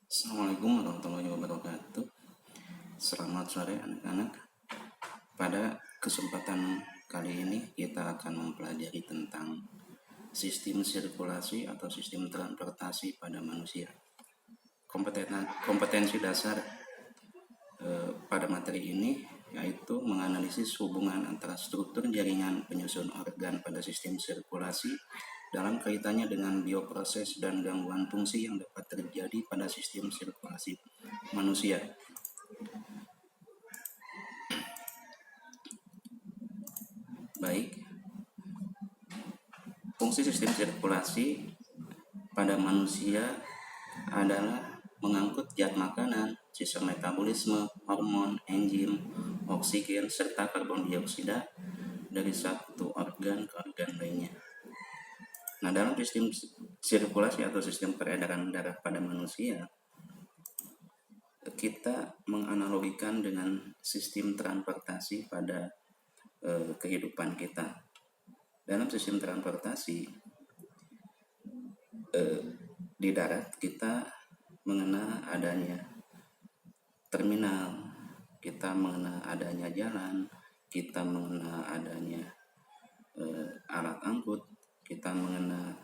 Assalamualaikum warahmatullahi wabarakatuh. Selamat sore anak-anak. Pada kesempatan kali ini kita akan mempelajari tentang sistem sirkulasi atau sistem transportasi pada manusia. Kompetensi dasar pada materi ini yaitu menganalisis hubungan antara struktur jaringan penyusun organ pada sistem sirkulasi dalam kaitannya dengan bioproses dan gangguan fungsi yang dapat terjadi pada sistem sirkulasi manusia. Baik, fungsi sistem sirkulasi pada manusia adalah mengangkut zat makanan, sistem metabolisme, hormon, enzim, oksigen, serta karbon dioksida dari satu organ ke organ lainnya. Nah, dalam sistem sirkulasi atau sistem peredaran darah pada manusia, kita menganalogikan dengan sistem transportasi pada kehidupan kita. Dalam sistem transportasi di darat kita mengenal adanya terminal, kita mengenal adanya jalan, kita mengenal adanya alat angkut, kita mengenal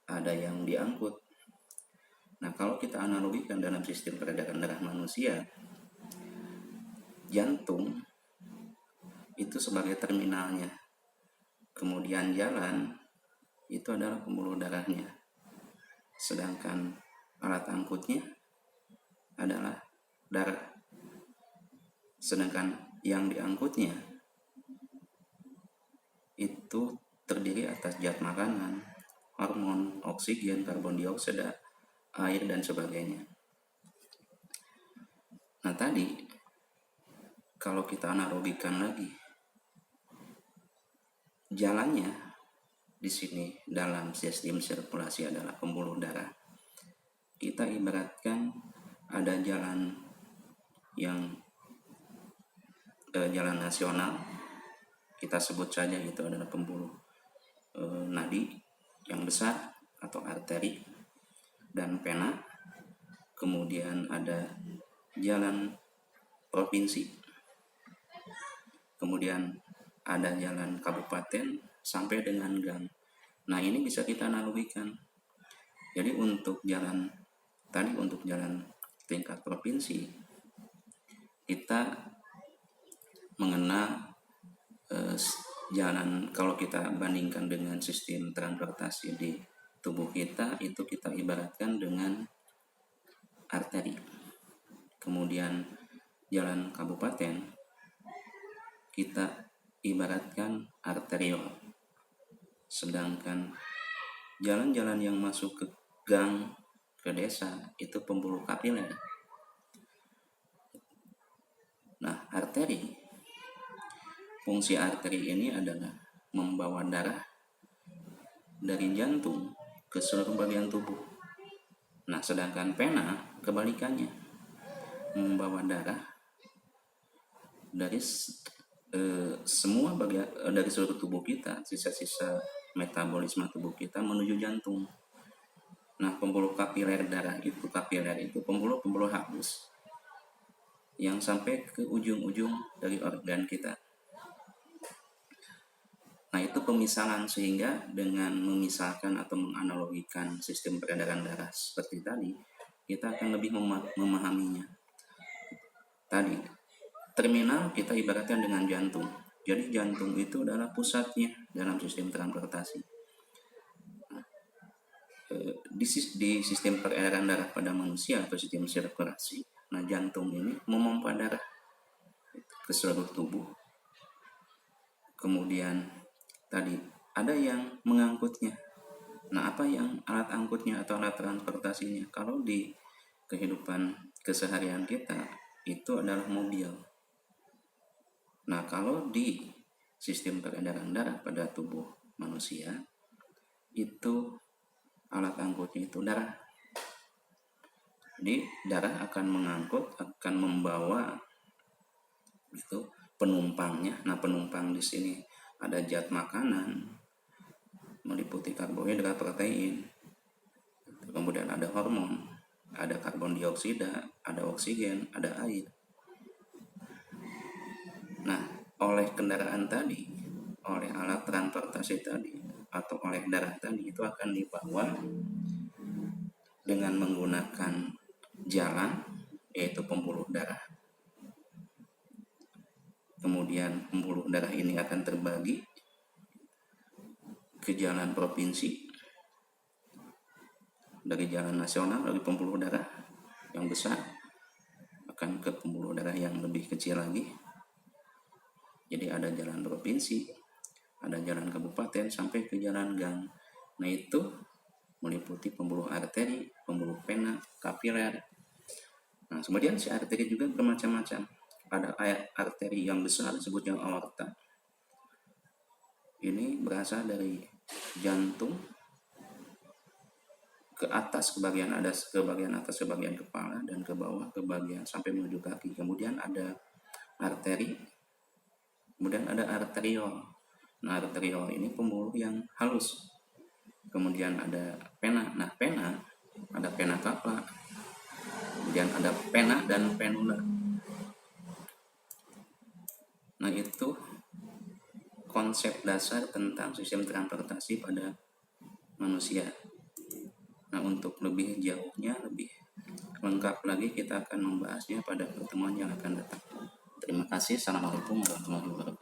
ada yang diangkut. Nah, kalau kita analogikan dalam sistem peredaran darah manusia, jantung itu sebagai terminalnya, kemudian jalan itu adalah pembuluh darahnya, sedangkan alat angkutnya adalah darah, sedangkan yang diangkutnya itu terdiri atas zat makanan, hormon, oksigen, karbon dioksida, air, dan sebagainya. Nah, tadi kalau kita analogikan lagi, jalannya di sini dalam sistem sirkulasi adalah pembuluh darah. Kita ibaratkan ada jalan yang jalan nasional, kita sebut saja itu adalah pembuluh nadi yang besar atau arteri dan pena. Kemudian ada jalan provinsi, kemudian ada jalan kabupaten sampai dengan gang. Nah, ini bisa kita analogikan. Jadi untuk jalan tingkat provinsi, kita mengenal jalan, kalau kita bandingkan dengan sistem transportasi di tubuh kita, itu kita ibaratkan dengan arteri. Kemudian jalan kabupaten kita ibaratkan arteriol, sedangkan jalan-jalan yang masuk ke gang, ke desa, itu pembuluh kapiler. Nah, fungsi arteri ini adalah membawa darah dari jantung ke seluruh bagian tubuh. Nah, sedangkan pena kebalikannya, membawa darah dari semua bagian, dari seluruh tubuh kita, sisa-sisa metabolisme tubuh kita menuju jantung. Nah, pembuluh kapiler darah itu pembuluh halus yang sampai ke ujung-ujung dari organ kita. Nah, itu pemisahan, sehingga dengan memisahkan atau menganalogikan sistem peredaran darah seperti tadi, kita akan lebih memahaminya. Tadi, terminal kita ibaratkan dengan jantung. Jadi jantung itu adalah pusatnya dalam sistem transportasi. Di sistem peredaran darah pada manusia atau sistem sirkulasi, nah jantung ini memompa darah ke seluruh tubuh. Kemudian tadi ada yang mengangkutnya. Nah, apa yang alat angkutnya atau alat transportasinya? Kalau di kehidupan keseharian kita itu adalah mobil. Nah, kalau di sistem peredaran darah pada tubuh manusia itu alat angkutnya itu darah. Jadi darah akan mengangkut, akan membawa itu penumpangnya. Nah, penumpang di sini ada zat makanan meliputi karbohidrat, protein, kemudian ada hormon, ada karbon dioksida, ada oksigen, ada air. Nah, oleh kendaraan tadi, oleh alat transportasi tadi, atau oleh darah tadi, itu akan dibawa dengan menggunakan jalan, yaitu pembuluh darah. Kemudian pembuluh darah ini akan terbagi ke jalan provinsi, dari jalan nasional, dari pembuluh darah yang besar akan ke pembuluh darah yang lebih kecil lagi. Jadi ada jalan provinsi, ada jalan kabupaten, sampai ke jalan gang. Nah, itu meliputi pembuluh arteri, pembuluh vena, kapiler. Nah, kemudian si arteri juga bermacam-macam. Ada arteri yang besar disebutnya aorta. Ini berasal dari jantung ke atas, ke bagian atas, ke bagian kepala, dan ke bawah, ke bagian sampai menuju kaki. Kemudian ada arteri, kemudian ada arteriol. Nah, arteriol ini pembuluh yang halus. Kemudian ada pena. Nah, pena, ada pena cava, kemudian ada pena dan penula. Nah, itu konsep dasar tentang sistem transportasi pada manusia. Nah, untuk lebih jauhnya, lebih lengkap lagi, kita akan membahasnya pada pertemuan yang akan datang. Terima kasih. Assalamualaikum warahmatullahi wabarakatuh.